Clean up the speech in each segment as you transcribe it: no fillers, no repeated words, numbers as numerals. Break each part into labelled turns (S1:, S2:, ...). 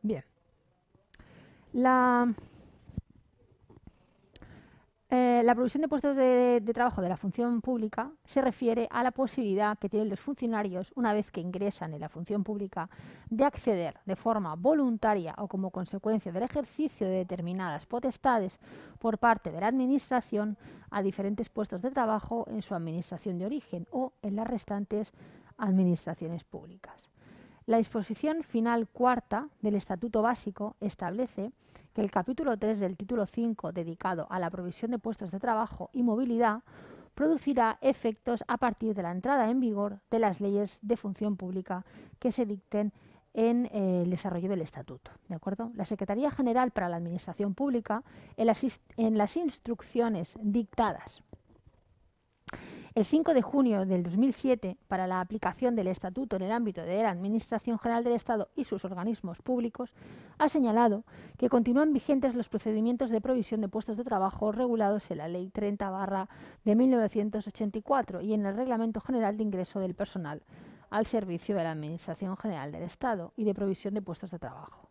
S1: Bien. La la provisión de puestos de trabajo de la función pública se refiere a la posibilidad que tienen los funcionarios, una vez que ingresan en la función pública, de acceder de forma voluntaria o como consecuencia del ejercicio de determinadas potestades por parte de la Administración a diferentes puestos de trabajo en su administración de origen o en las restantes administraciones públicas. La disposición final cuarta del Estatuto Básico establece que el capítulo 3 del título 5, dedicado a la provisión de puestos de trabajo y movilidad, producirá efectos a partir de la entrada en vigor de las leyes de función pública que se dicten en el desarrollo del Estatuto. ¿De acuerdo? La Secretaría General para la Administración Pública, en las instrucciones dictadas el 5 de junio del 2007, para la aplicación del Estatuto en el ámbito de la Administración General del Estado y sus organismos públicos, ha señalado que continúan vigentes los procedimientos de provisión de puestos de trabajo regulados en la Ley 30 de 1984 y en el Reglamento General de Ingreso del Personal al servicio de la Administración General del Estado y de provisión de puestos de trabajo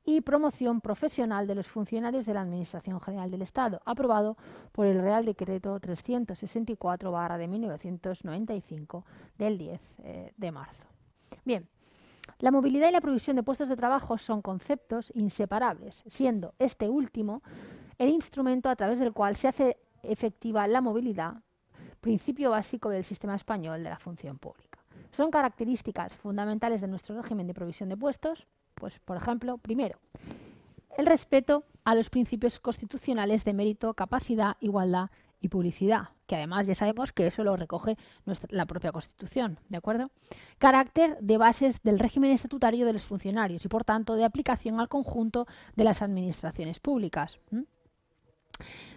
S1: y promoción profesional de los funcionarios de la Administración General del Estado, aprobado por el Real Decreto 364 de 1995 del 10 de marzo. Bien, la movilidad y la provisión de puestos de trabajo son conceptos inseparables, siendo este último el instrumento a través del cual se hace efectiva la movilidad, principio básico del sistema español de la función pública. Son características fundamentales de nuestro régimen de provisión de puestos. Pues, por ejemplo, primero, el respeto a los principios constitucionales de mérito, capacidad, igualdad y publicidad, que además ya sabemos que eso lo recoge la propia Constitución, ¿de acuerdo? Carácter de bases del régimen estatutario de los funcionarios y, por tanto, de aplicación al conjunto de las administraciones públicas.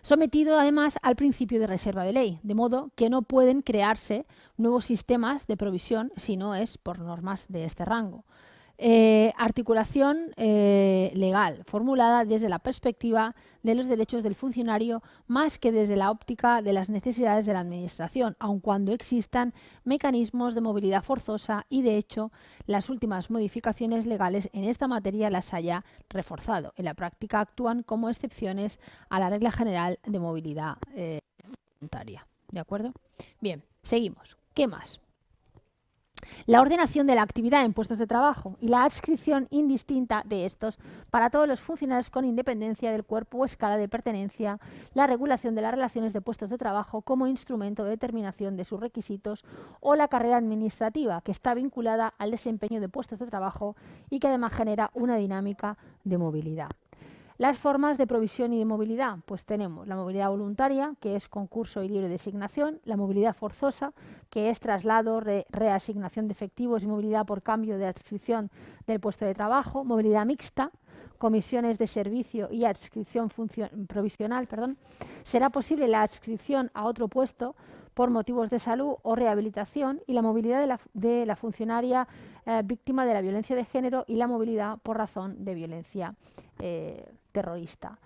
S1: Sometido además al principio de reserva de ley, de modo que no pueden crearse nuevos sistemas de provisión si no es por normas de este rango. Articulación legal, formulada desde la perspectiva de los derechos del funcionario más que desde la óptica de las necesidades de la Administración, aun cuando existan mecanismos de movilidad forzosa y, de hecho, las últimas modificaciones legales en esta materia las haya reforzado. En la práctica actúan como excepciones a la regla general de movilidad voluntaria. ¿De acuerdo? Bien, seguimos. ¿Qué más? La ordenación de la actividad en puestos de trabajo y la adscripción indistinta de estos para todos los funcionarios con independencia del cuerpo o escala de pertenencia, la regulación de las relaciones de puestos de trabajo como instrumento de determinación de sus requisitos o la carrera administrativa que está vinculada al desempeño de puestos de trabajo y que además genera una dinámica de movilidad. Las formas de provisión y de movilidad, pues tenemos la movilidad voluntaria, que es concurso y libre designación, la movilidad forzosa, que es traslado, reasignación de efectivos y movilidad por cambio de adscripción del puesto de trabajo, movilidad mixta, comisiones de servicio y adscripción provisional. Será posible la adscripción a otro puesto por motivos de salud o rehabilitación y la movilidad de la funcionaria víctima de la violencia de género y la movilidad por razón de violencia terrorista.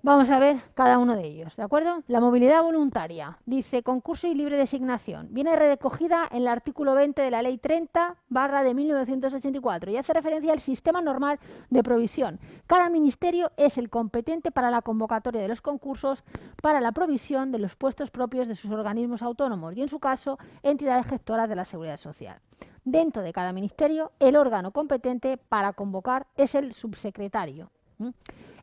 S1: Vamos a ver cada uno de ellos, ¿de acuerdo? La movilidad voluntaria, dice concurso y libre designación. Viene recogida en el artículo 20 de la Ley 30 de 1984 y hace referencia al sistema normal de provisión. Cada ministerio es el competente para la convocatoria de los concursos para la provisión de los puestos propios de sus organismos autónomos y, en su caso, entidades gestoras de la Seguridad Social. Dentro de cada ministerio, el órgano competente para convocar es el subsecretario.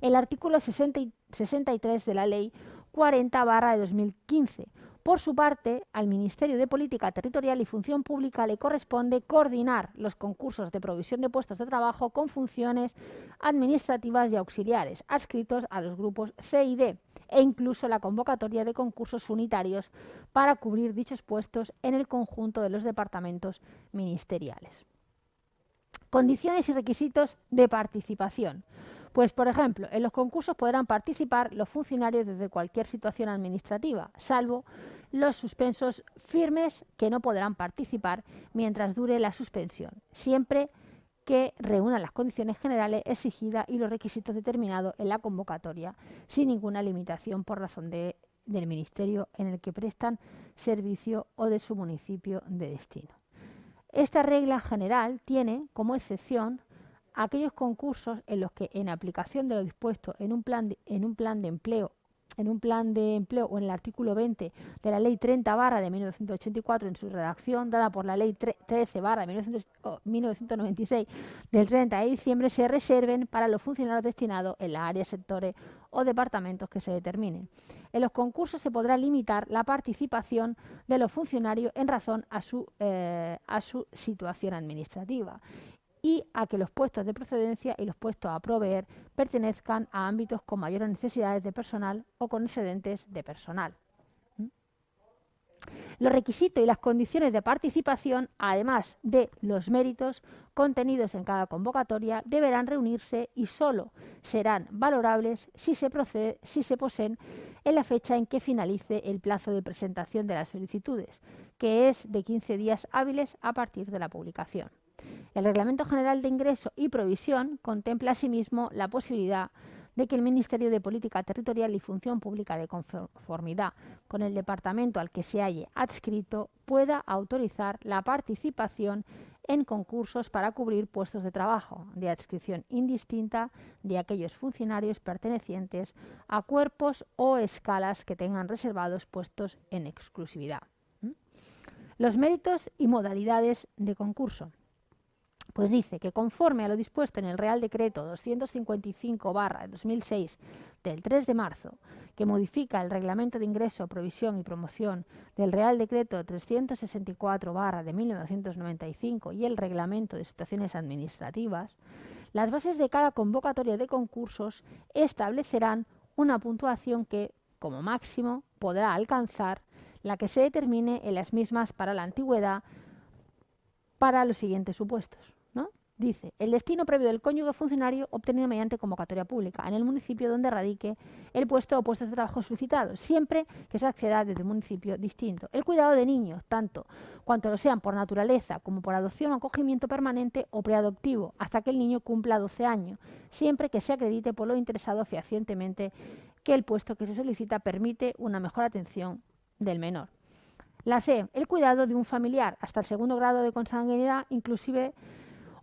S1: El artículo 63 de la Ley 40 de 2015. Por su parte, al Ministerio de Política Territorial y Función Pública le corresponde coordinar los concursos de provisión de puestos de trabajo con funciones administrativas y auxiliares, adscritos a los grupos C y D, e incluso la convocatoria de concursos unitarios para cubrir dichos puestos en el conjunto de los departamentos ministeriales. Condiciones y requisitos de participación. Pues, por ejemplo, en los concursos podrán participar los funcionarios desde cualquier situación administrativa, salvo los suspensos firmes, que no podrán participar mientras dure la suspensión, siempre que reúnan las condiciones generales exigidas y los requisitos determinados en la convocatoria, sin ninguna limitación por razón del ministerio en el que prestan servicio o de su municipio de destino. Esta regla general tiene como excepción aquellos concursos en los que, en aplicación de lo dispuesto en un plan de empleo o en el artículo 20 de la Ley 30 de 1984 en su redacción dada por la Ley 13 de 1996 del 30 de diciembre, se reserven para los funcionarios destinados en las áreas, sectores o departamentos que se determinen. En los concursos se podrá limitar la participación de los funcionarios en razón a su situación administrativa y a que los puestos de procedencia y los puestos a proveer pertenezcan a ámbitos con mayores necesidades de personal o con excedentes de personal. Los requisitos y las condiciones de participación, además de los méritos contenidos en cada convocatoria, deberán reunirse y solo serán valorables si se poseen en la fecha en que finalice el plazo de presentación de las solicitudes, que es de 15 días hábiles a partir de la publicación. El Reglamento General de Ingreso y Provisión contempla asimismo la posibilidad de que el Ministerio de Política Territorial y Función Pública, de conformidad con el departamento al que se halle adscrito, pueda autorizar la participación en concursos para cubrir puestos de trabajo de adscripción indistinta de aquellos funcionarios pertenecientes a cuerpos o escalas que tengan reservados puestos en exclusividad. Los méritos y modalidades de concurso. Pues dice que conforme a lo dispuesto en el Real Decreto 255/2006 del 3 de marzo, que modifica el Reglamento de Ingreso, Provisión y Promoción del Real Decreto 364/1995 y el Reglamento de Situaciones Administrativas, las bases de cada convocatoria de concursos establecerán una puntuación que, como máximo, podrá alcanzar la que se determine en las mismas para la antigüedad para los siguientes supuestos. Dice, el destino previo del cónyuge funcionario obtenido mediante convocatoria pública en el municipio donde radique el puesto o puestos de trabajo solicitados, siempre que se acceda desde un municipio distinto. El cuidado de niños, tanto cuanto lo sean por naturaleza como por adopción o acogimiento permanente o preadoptivo, hasta que el niño cumpla 12 años, siempre que se acredite por lo interesado fehacientemente que el puesto que se solicita permite una mejor atención del menor. La C, el cuidado de un familiar hasta el segundo grado de consanguinidad, inclusive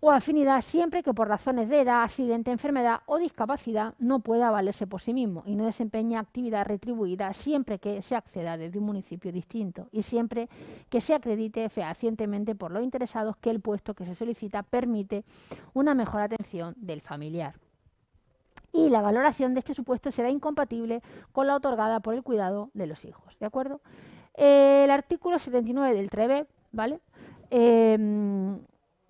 S1: o afinidad, siempre que por razones de edad, accidente, enfermedad o discapacidad no pueda valerse por sí mismo y no desempeña actividad retribuida, siempre que se acceda desde un municipio distinto y siempre que se acredite fehacientemente por los interesados que el puesto que se solicita permite una mejor atención del familiar. Y la valoración de este supuesto será incompatible con la otorgada por el cuidado de los hijos. ¿De acuerdo? El artículo 79 del TREBE, ¿vale?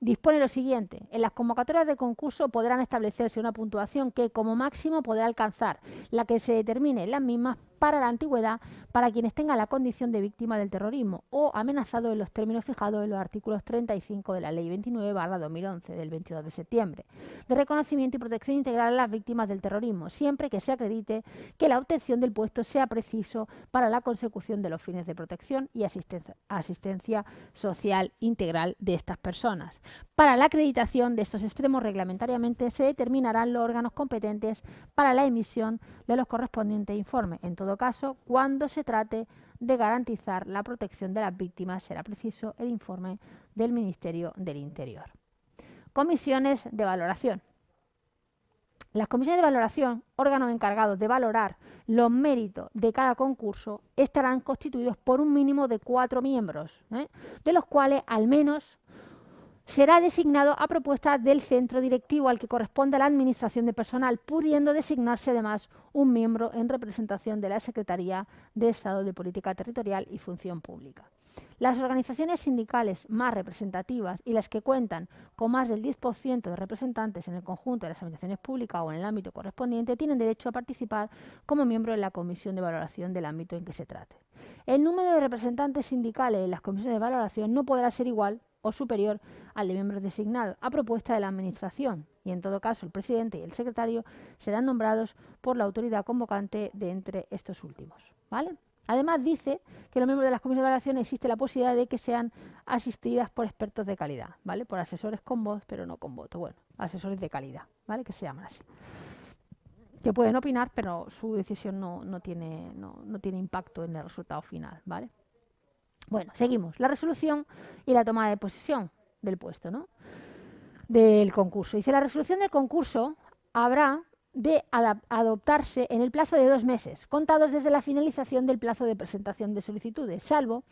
S1: Dispone lo siguiente: en las convocatorias de concurso podrán establecerse una puntuación que como máximo podrá alcanzar la que se determine en las mismas para la antigüedad para quienes tengan la condición de víctima del terrorismo o amenazado en los términos fijados en los artículos 35 de la Ley 29/2011 del 22 de septiembre de reconocimiento y protección integral a las víctimas del terrorismo, siempre que se acredite que la obtención del puesto sea preciso para la consecución de los fines de protección y asistencia social integral de estas personas. Para la acreditación de estos extremos reglamentariamente se determinarán los órganos competentes para la emisión de los correspondientes informes. En todo caso, cuando se trate de garantizar la protección de las víctimas, será preciso el informe del Ministerio del Interior. Comisiones de valoración. Las comisiones de valoración, órganos encargados de valorar los méritos de cada concurso, estarán constituidos por un mínimo de 4 miembros, de los cuales al menos será designado a propuesta del centro directivo al que corresponde la administración de personal, pudiendo designarse además un miembro en representación de la Secretaría de Estado de Política Territorial y Función Pública. Las organizaciones sindicales más representativas y las que cuentan con más del 10% de representantes en el conjunto de las administraciones públicas o en el ámbito correspondiente tienen derecho a participar como miembro en la comisión de valoración del ámbito en que se trate. El número de representantes sindicales en las comisiones de valoración no podrá ser igual o superior al de miembros designados a propuesta de la Administración y, en todo caso, el presidente y el secretario serán nombrados por la autoridad convocante de entre estos últimos, ¿vale? Además, dice que los miembros de las comisiones de valoración existe la posibilidad de que sean asistidas por expertos de calidad, ¿vale? Por asesores con voz, pero no con voto. Bueno, asesores de calidad, ¿vale? Que se llaman así. Que pueden opinar, pero su decisión no tiene impacto en el resultado final, ¿vale? Bueno, seguimos. La resolución y la toma de posesión del puesto, ¿no? del concurso. Dice, la resolución del concurso habrá de adoptarse en el plazo de 2 meses, contados desde la finalización del plazo de presentación de solicitudes, salvo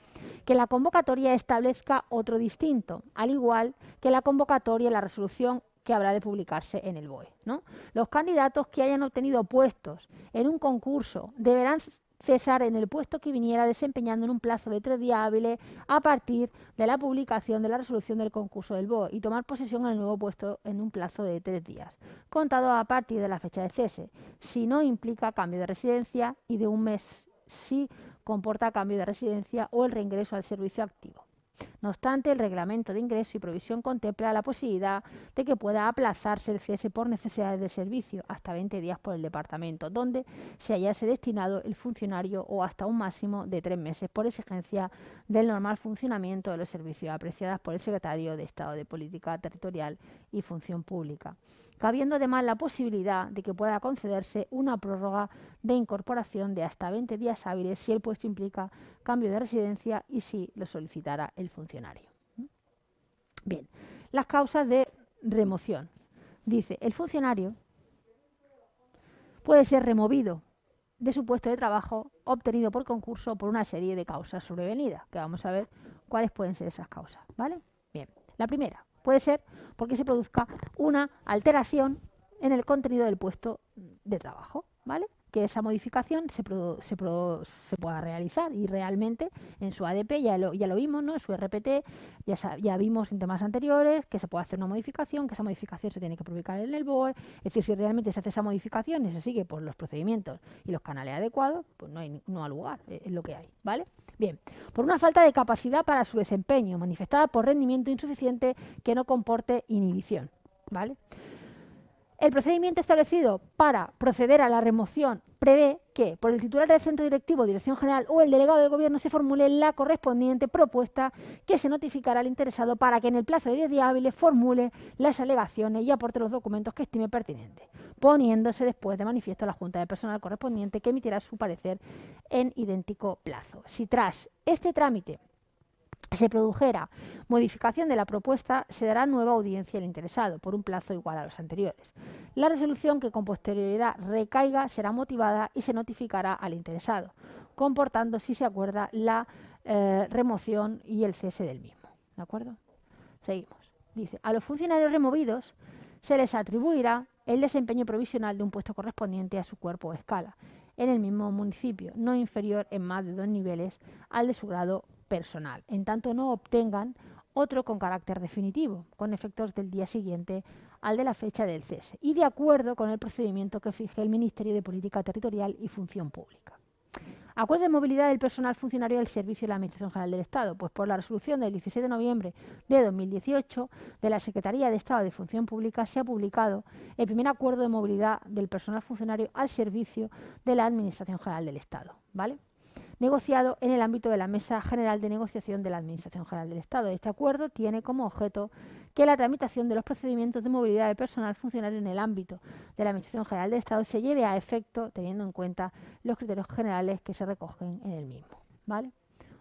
S1: que la convocatoria establezca otro distinto, al igual que la convocatoria y la resolución que habrá de publicarse en el BOE, ¿no? Los candidatos que hayan obtenido puestos en un concurso deberán cesar en el puesto que viniera desempeñando en un plazo de 3 días hábiles a partir de la publicación de la resolución del concurso del BOE y tomar posesión en el nuevo puesto en un plazo de 3 días, contado a partir de la fecha de cese, si no implica cambio de residencia, y de 1 mes si comporta cambio de residencia o el reingreso al servicio activo. No obstante, el reglamento de ingreso y provisión contempla la posibilidad de que pueda aplazarse el cese por necesidades de servicio hasta 20 días por el departamento donde se hallase destinado el funcionario, o hasta un máximo de 3 meses por exigencia del normal funcionamiento de los servicios apreciadas por el secretario de Estado de Política Territorial y Función Pública, cabiendo además la posibilidad de que pueda concederse una prórroga de incorporación de hasta 20 días hábiles si el puesto implica cambio de residencia y si lo solicitara el funcionario. Bien, las causas de remoción. Dice, el funcionario puede ser removido de su puesto de trabajo obtenido por concurso por una serie de causas sobrevenidas, que vamos a ver cuáles pueden ser esas causas, ¿vale? Bien, la primera puede ser porque se produzca una alteración en el contenido del puesto de trabajo, ¿vale? Que esa modificación se pueda realizar, y realmente en su ADP ya lo vimos, ¿no? En su RPT ya vimos en temas anteriores que se puede hacer una modificación, que esa modificación se tiene que publicar en el BOE. Es decir, si realmente se hace esa modificación y se sigue por los procedimientos y los canales adecuados, pues no hay lugar, es lo que hay, ¿vale? Bien, por una falta de capacidad para su desempeño, manifestada por rendimiento insuficiente que no comporte inhibición, ¿vale? El procedimiento establecido para proceder a la remoción prevé que por el titular del centro directivo, dirección general o el delegado del gobierno se formule la correspondiente propuesta que se notificará al interesado para que en el plazo de 10 días hábiles formule las alegaciones y aporte los documentos que estime pertinentes, poniéndose después de manifiesto a la Junta de Personal correspondiente, que emitirá su parecer en idéntico plazo. Si tras este trámite se produjera modificación de la propuesta, se dará nueva audiencia al interesado por un plazo igual a los anteriores. La resolución que con posterioridad recaiga será motivada y se notificará al interesado, comportando, si se acuerda, la remoción y el cese del mismo. ¿De acuerdo? Seguimos. Dice, a los funcionarios removidos se les atribuirá el desempeño provisional de un puesto correspondiente a su cuerpo o escala en el mismo municipio, no inferior en más de 2 niveles al de su grado personal, en tanto no obtengan otro con carácter definitivo, con efectos del día siguiente al de la fecha del cese, y de acuerdo con el procedimiento que fije el Ministerio de Política Territorial y Función Pública. Acuerdo de movilidad del personal funcionario del Servicio de la Administración General del Estado, pues por la resolución del 16 de noviembre de 2018 de la Secretaría de Estado de Función Pública se ha publicado el primer acuerdo de movilidad del personal funcionario al servicio de la Administración General del Estado, ¿vale? Negociado en el ámbito de la Mesa General de Negociación de la Administración General del Estado. Este acuerdo tiene como objeto que la tramitación de los procedimientos de movilidad de personal funcionario en el ámbito de la Administración General del Estado se lleve a efecto teniendo en cuenta los criterios generales que se recogen en el mismo, ¿vale?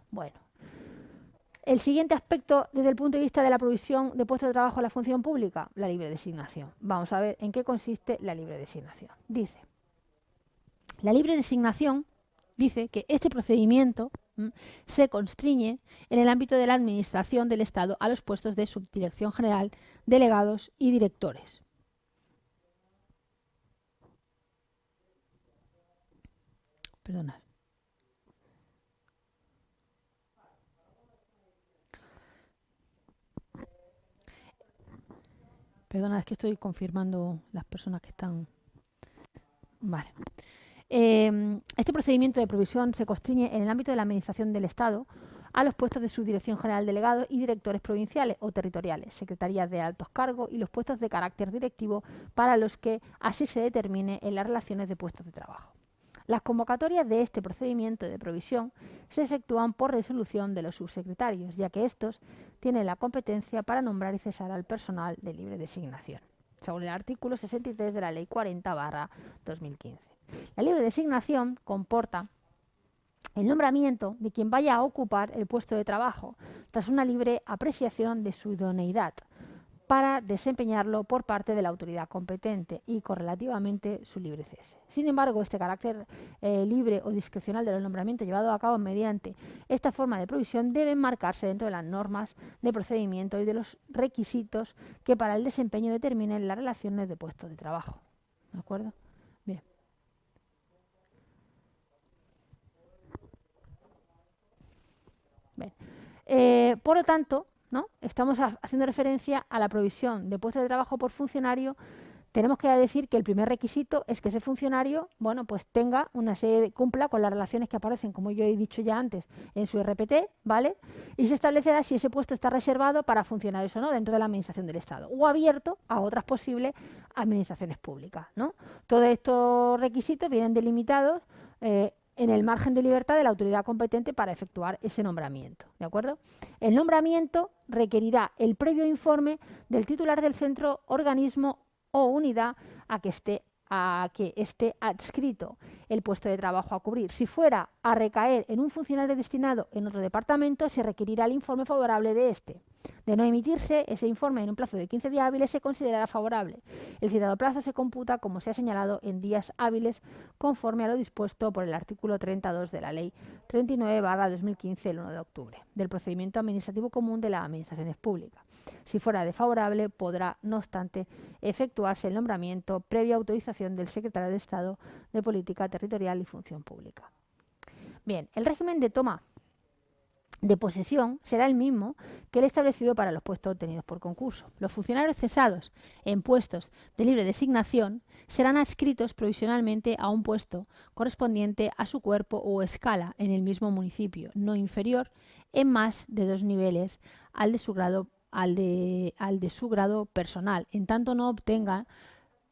S1: Bueno, el siguiente aspecto desde el punto de vista de la provisión de puestos de trabajo a la función pública, la libre designación. Vamos a ver en qué consiste la libre designación. Dice, la libre designación dice que este procedimiento se constriñe en el ámbito de la Administración del Estado a los puestos de subdirección general, delegados y directores. Perdonad. Perdonad, es que estoy confirmando las personas que están... Vale. Este procedimiento de provisión se constriñe en el ámbito de la Administración del Estado a los puestos de subdirección general, delegados y directores provinciales o territoriales, secretarías de altos cargos y los puestos de carácter directivo para los que así se determine en las relaciones de puestos de trabajo. Las convocatorias de este procedimiento de provisión se efectúan por resolución de los subsecretarios, ya que estos tienen la competencia para nombrar y cesar al personal de libre designación, según el artículo 63 de la Ley 40/2015. La libre designación comporta el nombramiento de quien vaya a ocupar el puesto de trabajo tras una libre apreciación de su idoneidad para desempeñarlo por parte de la autoridad competente y correlativamente su libre cese. Sin embargo, este carácter libre o discrecional de los nombramientos llevados a cabo mediante esta forma de provisión debe marcarse dentro de las normas de procedimiento y de los requisitos que para el desempeño determinen las relaciones de puestos de trabajo. ¿De acuerdo? Bien. Por lo tanto, ¿no? Estamos haciendo referencia a la provisión de puestos de trabajo por funcionario. Tenemos que decir que el primer requisito es que ese funcionario, bueno, pues tenga una serie cumpla con las relaciones que aparecen, como yo he dicho ya antes, en su RPT, ¿vale? Y se establecerá si ese puesto está reservado para funcionarios o no dentro de la administración del Estado o abierto a otras posibles administraciones públicas, ¿no? Todos estos requisitos vienen delimitados en el margen de libertad de la autoridad competente para efectuar ese nombramiento, ¿de acuerdo? El nombramiento requerirá el previo informe del titular del centro, organismo o unidad a que esté adscrito el puesto de trabajo a cubrir. Si fuera a recaer en un funcionario destinado en otro departamento, se requerirá el informe favorable de este. De no emitirse ese informe en un plazo de 15 días hábiles, se considerará favorable. El citado plazo se computa, como se ha señalado, en días hábiles, conforme a lo dispuesto por el artículo 32 de la Ley 39/2015, el 1 de octubre, del procedimiento administrativo común de las administraciones públicas. Si fuera desfavorable, podrá, no obstante, efectuarse el nombramiento previa autorización del secretario de Estado de Política Territorial y Función Pública. Bien, el régimen de toma de posesión será el mismo que el establecido para los puestos obtenidos por concurso. Los funcionarios cesados en puestos de libre designación serán adscritos provisionalmente a un puesto correspondiente a su cuerpo o escala en el mismo municipio, no inferior en más de 2 niveles al de su grado personal, en tanto no obtengan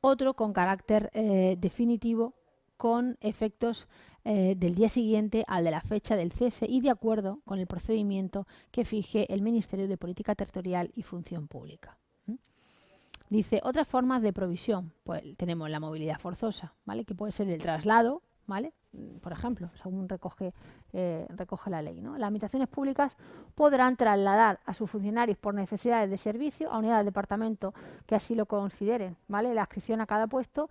S1: otro con carácter definitivo con efectos del día siguiente al de la fecha del cese y de acuerdo con el procedimiento que fije el Ministerio de Política Territorial y Función Pública. Dice, otras formas de provisión, pues tenemos la movilidad forzosa, ¿vale? Que puede ser el traslado, ¿vale? Por ejemplo, según recoge la ley, ¿no? Las administraciones públicas podrán trasladar a sus funcionarios por necesidades de servicio a unidades de departamento que así lo consideren, ¿vale? La adscripción a cada puesto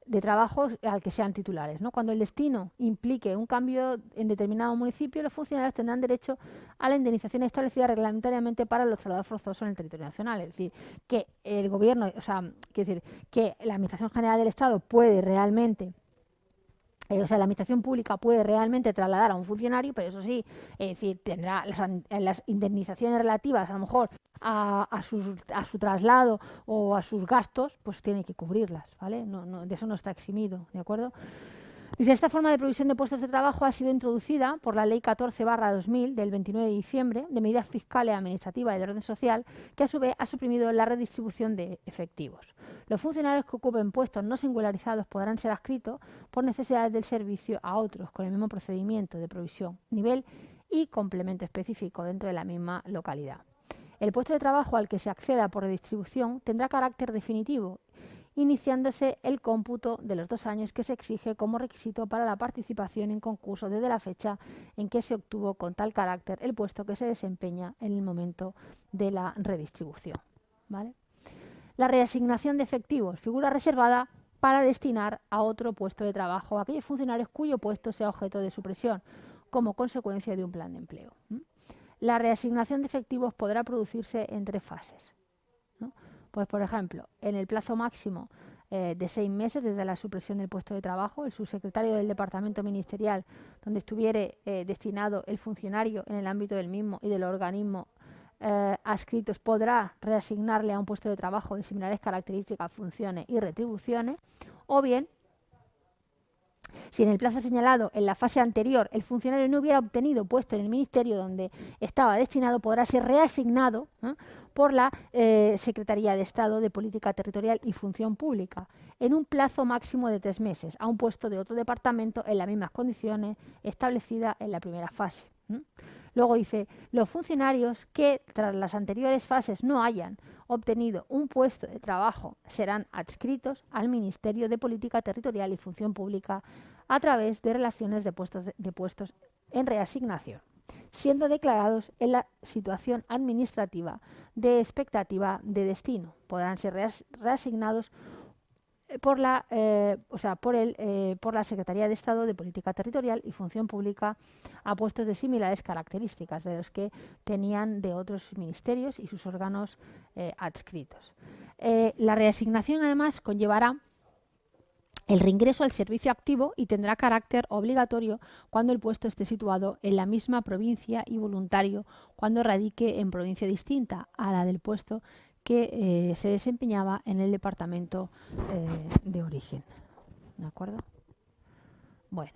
S1: de trabajo al que sean titulares, ¿no? Cuando el destino implique un cambio en determinado municipio, los funcionarios tendrán derecho a la indemnización establecida reglamentariamente para los traslados forzosos en el territorio nacional. Es decir, que el gobierno, o sea, quiero decir, que la Administración General del Estado puede realmente la Administración Pública puede realmente trasladar a un funcionario, pero eso sí, es decir, tendrá las indemnizaciones relativas a lo mejor a su traslado o a sus gastos, pues tiene que cubrirlas, ¿vale? De eso no está eximido, ¿de acuerdo? Dice, esta forma de provisión de puestos de trabajo ha sido introducida por la Ley 14/2000 del 29 de diciembre de medidas fiscales, administrativas y de orden social, que a su vez ha suprimido la redistribución de efectivos. Los funcionarios que ocupen puestos no singularizados podrán ser adscritos por necesidades del servicio a otros con el mismo procedimiento de provisión, nivel y complemento específico dentro de la misma localidad. El puesto de trabajo al que se acceda por redistribución tendrá carácter definitivo, iniciándose el cómputo de los 2 años que se exige como requisito para la participación en concurso desde la fecha en que se obtuvo con tal carácter el puesto que se desempeña en el momento de la redistribución, ¿vale? La reasignación de efectivos, figura reservada para destinar a otro puesto de trabajo a aquellos funcionarios cuyo puesto sea objeto de supresión como consecuencia de un plan de empleo. La reasignación de efectivos podrá producirse en 3 fases, ¿no? Pues, por ejemplo, en el plazo máximo de 6 meses desde la supresión del puesto de trabajo, el subsecretario del departamento ministerial donde estuviere destinado el funcionario en el ámbito del mismo y del organismo adscritos podrá reasignarle a un puesto de trabajo de similares características, funciones y retribuciones, o bien, si en el plazo señalado en la fase anterior el funcionario no hubiera obtenido puesto en el ministerio donde estaba destinado, podrá ser reasignado por la Secretaría de Estado de Política Territorial y Función Pública en un plazo máximo de 3 meses a un puesto de otro departamento en las mismas condiciones establecidas en la primera fase. Luego dice, los funcionarios que tras las anteriores fases no hayan obtenido un puesto de trabajo serán adscritos al Ministerio de Política Territorial y Función Pública a través de relaciones de puestos en reasignación. siendo declarados en la situación administrativa de expectativa de destino. Podrán ser reasignados por la Secretaría de Estado de Política Territorial y Función Pública a puestos de similares características de los que tenían de otros ministerios y sus órganos adscritos. La reasignación además conllevará el reingreso al servicio activo y tendrá carácter obligatorio cuando el puesto esté situado en la misma provincia y voluntario cuando radique en provincia distinta a la del puesto que se desempeñaba en el departamento de origen. ¿De acuerdo? Bueno.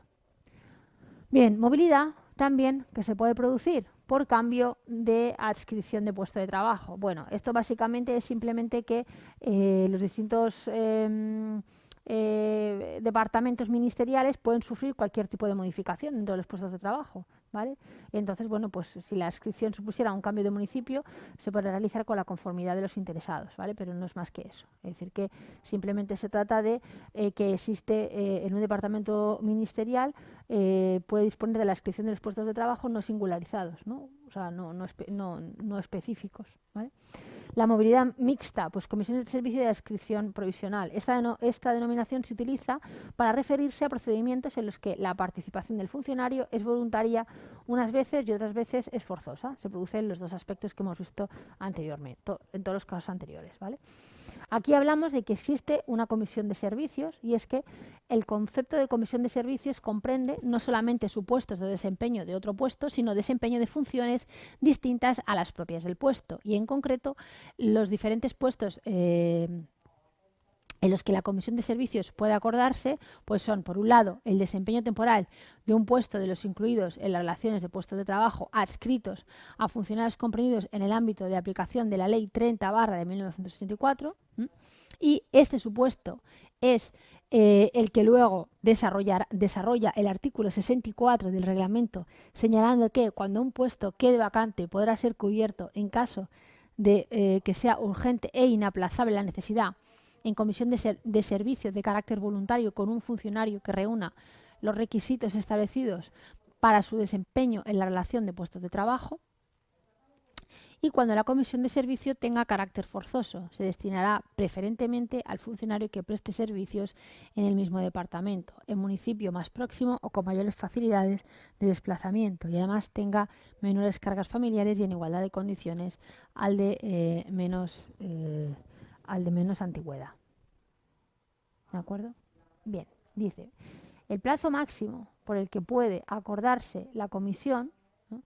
S1: Bien, movilidad también que se puede producir por cambio de adscripción de puesto de trabajo. Bueno, esto básicamente es simplemente que los distintos departamentos ministeriales pueden sufrir cualquier tipo de modificación dentro de los puestos de trabajo, ¿vale? Entonces, bueno, pues si la adscripción supusiera un cambio de municipio, se puede realizar con la conformidad de los interesados, ¿vale? Pero no es más que eso. Es decir, que simplemente se trata de que existe en un departamento ministerial puede disponer de la adscripción de los puestos de trabajo no singularizados, ¿no? O sea, no específicos, ¿vale? La movilidad mixta, pues comisiones de servicio de adscripción provisional. Esta denominación se utiliza para referirse a procedimientos en los que la participación del funcionario es voluntaria unas veces y otras veces es forzosa. Se producen los dos aspectos que hemos visto anteriormente, en todos los casos anteriores, ¿vale? Aquí hablamos de que existe una comisión de servicios y es que el concepto de comisión de servicios comprende no solamente supuestos de desempeño de otro puesto, sino desempeño de funciones distintas a las propias del puesto. Y en concreto, los diferentes puestos en los que la comisión de servicios puede acordarse, pues son, por un lado, el desempeño temporal de un puesto de los incluidos en las relaciones de puestos de trabajo adscritos a funcionarios comprendidos en el ámbito de aplicación de la Ley 30 de 1984, y este supuesto es el que luego desarrolla el artículo 64 del reglamento, señalando que cuando un puesto quede vacante podrá ser cubierto en caso de que sea urgente e inaplazable la necesidad en comisión de servicios de carácter voluntario con un funcionario que reúna los requisitos establecidos para su desempeño en la relación de puestos de trabajo. Y cuando la comisión de servicio tenga carácter forzoso, se destinará preferentemente al funcionario que preste servicios en el mismo departamento, en municipio más próximo o con mayores facilidades de desplazamiento y además tenga menores cargas familiares y en igualdad de condiciones al de menos antigüedad. ¿De acuerdo? Bien, dice, el plazo máximo por el que puede acordarse la comisión, ¿no?,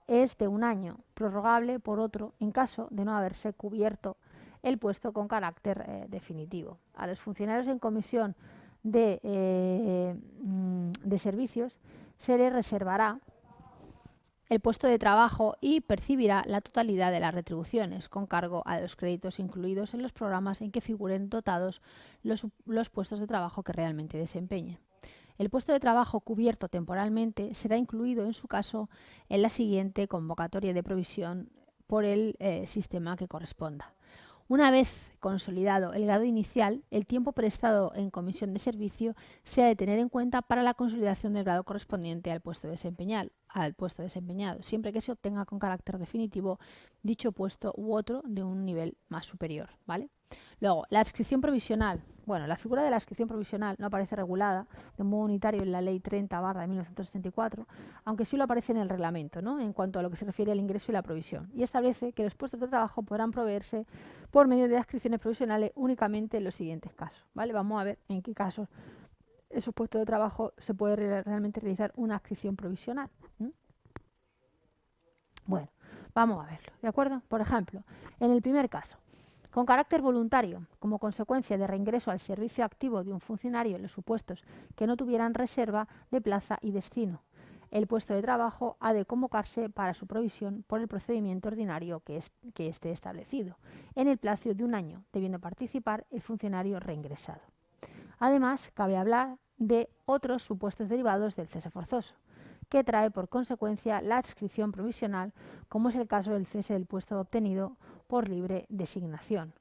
S1: es de 1 año, prorrogable por otro en caso de no haberse cubierto el puesto con carácter definitivo. A los funcionarios en comisión de servicios se les reservará el puesto de trabajo y percibirá la totalidad de las retribuciones con cargo a los créditos incluidos en los programas en que figuren dotados los puestos de trabajo que realmente desempeñen. El puesto de trabajo cubierto temporalmente será incluido, en su caso, en la siguiente convocatoria de provisión por el sistema que corresponda. Una vez consolidado el grado inicial, el tiempo prestado en comisión de servicio se ha de tener en cuenta para la consolidación del grado correspondiente al puesto desempeñado, siempre que se obtenga con carácter definitivo dicho puesto u otro de un nivel más superior, ¿vale? Luego, la adscripción provisional. Bueno, la figura de la adscripción provisional no aparece regulada de modo unitario en la Ley 30 de 1974, aunque sí lo aparece en el reglamento, ¿no?, en cuanto a lo que se refiere al ingreso y la provisión, y establece que los puestos de trabajo podrán proveerse por medio de adscripciones provisionales únicamente en los siguientes casos, ¿vale? Vamos a ver en qué casos esos puestos de trabajo se puede realmente realizar una adscripción provisional. Bueno, vamos a verlo, ¿de acuerdo? Por ejemplo, en el primer caso, con carácter voluntario, como consecuencia de reingreso al servicio activo de un funcionario en los supuestos que no tuvieran reserva de plaza y destino, el puesto de trabajo ha de convocarse para su provisión por el procedimiento ordinario que esté establecido, en el plazo de 1 año, debiendo participar el funcionario reingresado. Además, cabe hablar de otros supuestos derivados del cese forzoso, que trae por consecuencia la adscripción provisional, como es el caso del cese del puesto obtenido por libre designación,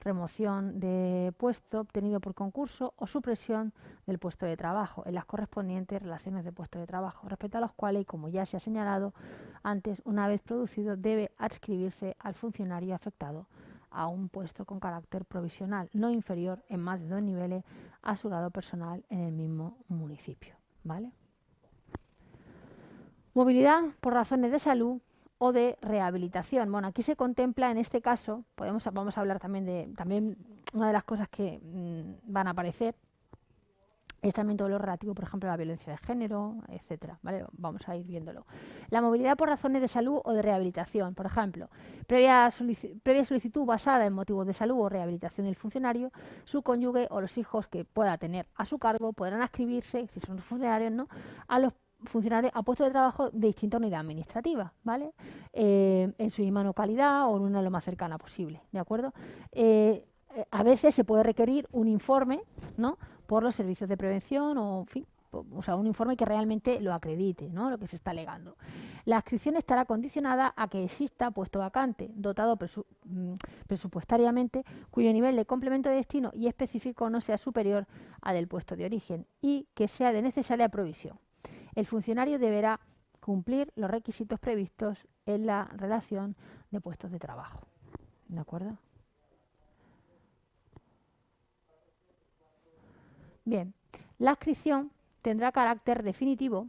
S1: remoción de puesto obtenido por concurso o supresión del puesto de trabajo en las correspondientes relaciones de puesto de trabajo, respecto a los cuales, y como ya se ha señalado antes, una vez producido debe adscribirse al funcionario afectado a un puesto con carácter provisional no inferior en más de 2 niveles a su grado personal en el mismo municipio, ¿vale? Movilidad por razones de salud o de rehabilitación. Bueno, aquí se contempla en este caso, vamos a hablar también una de las cosas que van a aparecer es también todo lo relativo, por ejemplo, a la violencia de género, etcétera, ¿vale? Vamos a ir viéndolo. La movilidad por razones de salud o de rehabilitación, por ejemplo, previa solicitud basada en motivos de salud o rehabilitación del funcionario, su cónyuge o los hijos que pueda tener a su cargo podrán adscribirse, si son funcionarios, ¿no?, a los funcionarios a puestos de trabajo de distinta unidad administrativa, ¿vale? En su misma localidad o en una lo más cercana posible, ¿de acuerdo? A veces se puede requerir un informe, ¿no?, por los servicios de prevención o, en fin, o sea, un informe que realmente lo acredite, ¿no?, lo que se está alegando. La adscripción estará condicionada a que exista puesto vacante, dotado presupuestariamente, cuyo nivel de complemento de destino y específico no sea superior al del puesto de origen y que sea de necesaria provisión. El funcionario deberá cumplir los requisitos previstos en la relación de puestos de trabajo. ¿De acuerdo? Bien, la adscripción tendrá carácter definitivo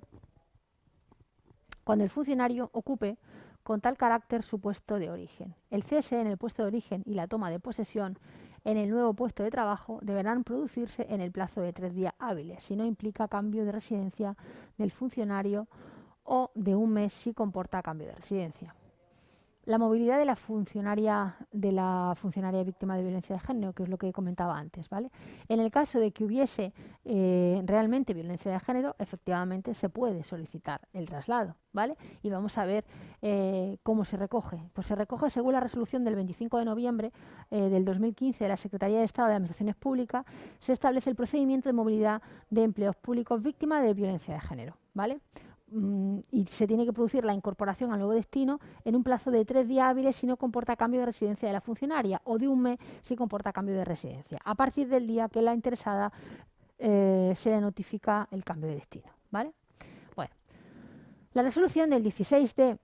S1: cuando el funcionario ocupe con tal carácter su puesto de origen. El cese en el puesto de origen y la toma de posesión en el nuevo puesto de trabajo deberán producirse en el plazo de 3 días hábiles, si no implica cambio de residencia del funcionario, o de 1 mes si comporta cambio de residencia. La movilidad de la funcionaria víctima de violencia de género, que es lo que comentaba antes, ¿vale? En el caso de que hubiese realmente violencia de género, efectivamente se puede solicitar el traslado, ¿vale? Y vamos a ver cómo se recoge. Pues se recoge según la resolución del 25 de noviembre del 2015 de la Secretaría de Estado de Administraciones Públicas. Se establece el procedimiento de movilidad de empleos públicos víctimas de violencia de género, ¿vale? Y se tiene que producir la incorporación al nuevo destino en un plazo de 3 días hábiles si no comporta cambio de residencia de la funcionaria, o de 1 mes si comporta cambio de residencia, a partir del día que la interesada se le notifica el cambio de destino, ¿vale? Bueno, la resolución del 16 de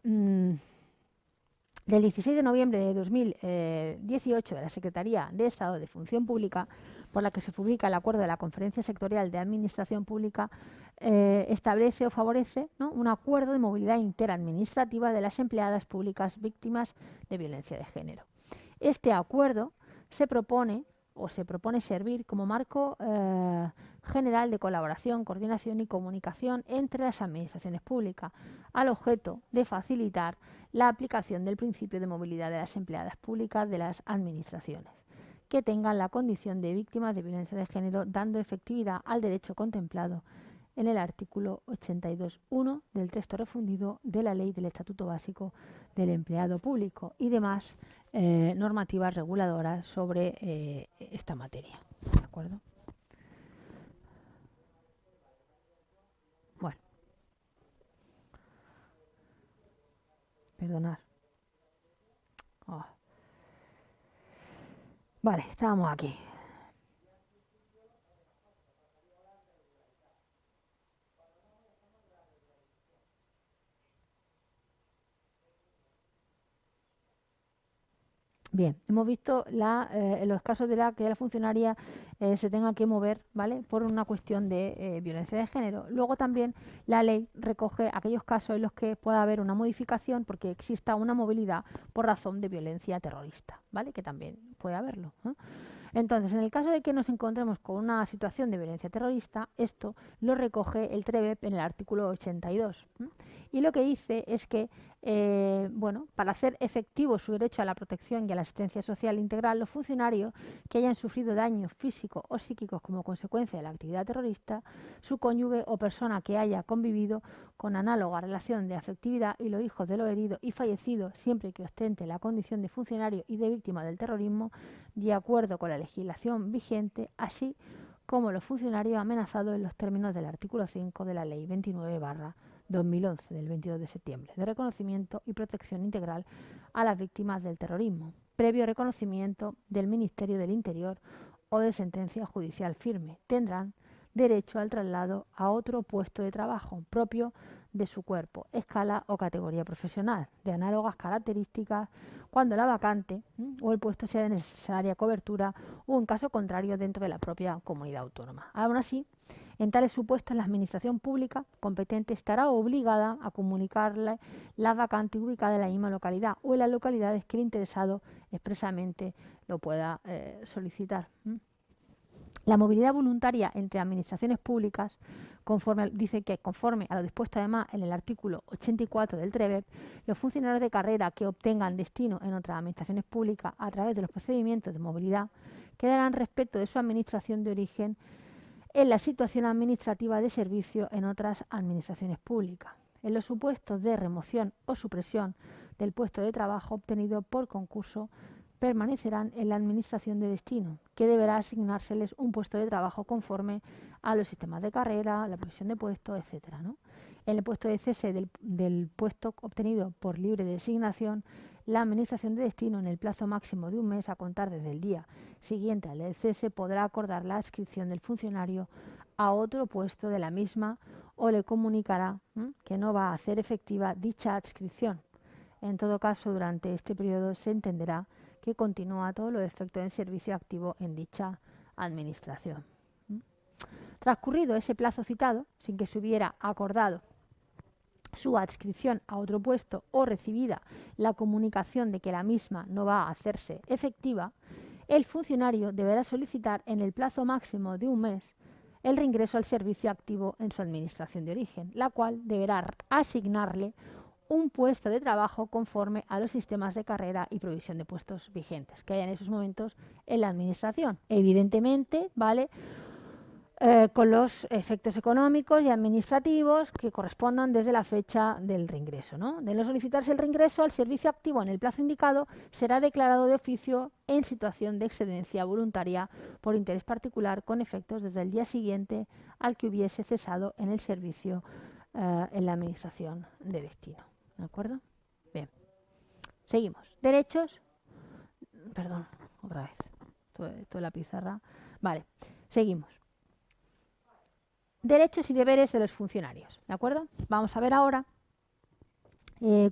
S1: noviembre de 2018 de la Secretaría de Estado de Función Pública, por la que se publica el acuerdo de la Conferencia Sectorial de Administración Pública, establece o favorece, ¿no?, un acuerdo de movilidad interadministrativa de las empleadas públicas víctimas de violencia de género. Este acuerdo se propone servir como marco general de colaboración, coordinación y comunicación entre las administraciones públicas, al objeto de facilitar la aplicación del principio de movilidad de las empleadas públicas de las administraciones que tengan la condición de víctimas de violencia de género, dando efectividad al derecho contemplado en el artículo 82.1 del texto refundido de la Ley del Estatuto Básico del Empleado Público y demás normativas reguladoras sobre esta materia. ¿De acuerdo? Bueno, perdonad. Oh. Vale, estábamos aquí. Bien, hemos visto en los casos de que la funcionaria se tenga que mover, ¿vale?, por una cuestión de violencia de género. Luego también la ley recoge aquellos casos en los que pueda haber una modificación porque exista una movilidad por razón de violencia terrorista, ¿vale?, que también puede haberlo, ¿no? Entonces, en el caso de que nos encontremos con una situación de violencia terrorista, esto lo recoge el TREBEP en el artículo 82. Y lo que dice es que, bueno, para hacer efectivo su derecho a la protección y a la asistencia social integral, los funcionarios que hayan sufrido daños físicos o psíquicos como consecuencia de la actividad terrorista, su cónyuge o persona que haya convivido con análoga relación de afectividad y los hijos de los heridos y fallecidos, siempre que ostente la condición de funcionario y de víctima del terrorismo, de acuerdo con la legislación vigente, así como los funcionarios amenazados en los términos del artículo 5 de la Ley 29/2011 del 22 de septiembre de reconocimiento y protección integral a las víctimas del terrorismo. previo reconocimiento del Ministerio del Interior o de sentencia judicial firme. Tendrán derecho al traslado a otro puesto de trabajo propio de su cuerpo, escala o categoría profesional, de análogas características, cuando la vacante o el puesto sea de necesaria cobertura o, en caso contrario, dentro de la propia comunidad autónoma. Aún así, en tales supuestos, la Administración Pública competente estará obligada a comunicarle la vacante ubicada en la misma localidad o en las localidades que el interesado expresamente lo pueda solicitar. La movilidad voluntaria entre administraciones públicas, dice que conforme a lo dispuesto además en el artículo 84 del TREBEP, los funcionarios de carrera que obtengan destino en otras administraciones públicas a través de los procedimientos de movilidad quedarán respecto de su administración de origen en la situación administrativa de servicio en otras administraciones públicas. En los supuestos de remoción o supresión del puesto de trabajo obtenido por concurso, permanecerán en la administración de destino, que deberá asignárseles un puesto de trabajo conforme a los sistemas de carrera, la provisión de puestos, etc. En el puesto de cese del puesto obtenido por libre designación, la administración de destino, en el plazo máximo de un mes a contar desde el día siguiente al del cese, podrá acordar la adscripción del funcionario a otro puesto de la misma o le comunicará que no va a hacer efectiva dicha adscripción. En todo caso, durante este periodo se entenderá que continúa a todos los efectos en servicio activo en dicha administración. Transcurrido ese plazo citado, sin que se hubiera acordado su adscripción a otro puesto o recibida la comunicación de que la misma no va a hacerse efectiva, el funcionario deberá solicitar en el plazo máximo de un mes el reingreso al servicio activo en su administración de origen, la cual deberá asignarle un puesto de trabajo conforme a los sistemas de carrera y provisión de puestos vigentes que haya en esos momentos en la administración. Evidentemente, ¿vale? Con los efectos económicos y administrativos que correspondan desde la fecha del reingreso, ¿no? De no solicitarse el reingreso al servicio activo en el plazo indicado, será declarado de oficio en situación de excedencia voluntaria por interés particular con efectos desde el día siguiente al que hubiese cesado en el servicio en la administración de destino. ¿De acuerdo? Bien. Seguimos. Derechos. Perdón, otra vez. Esto es la pizarra. Vale. Seguimos. Derechos y deberes de los funcionarios. ¿De acuerdo? Vamos a ver ahora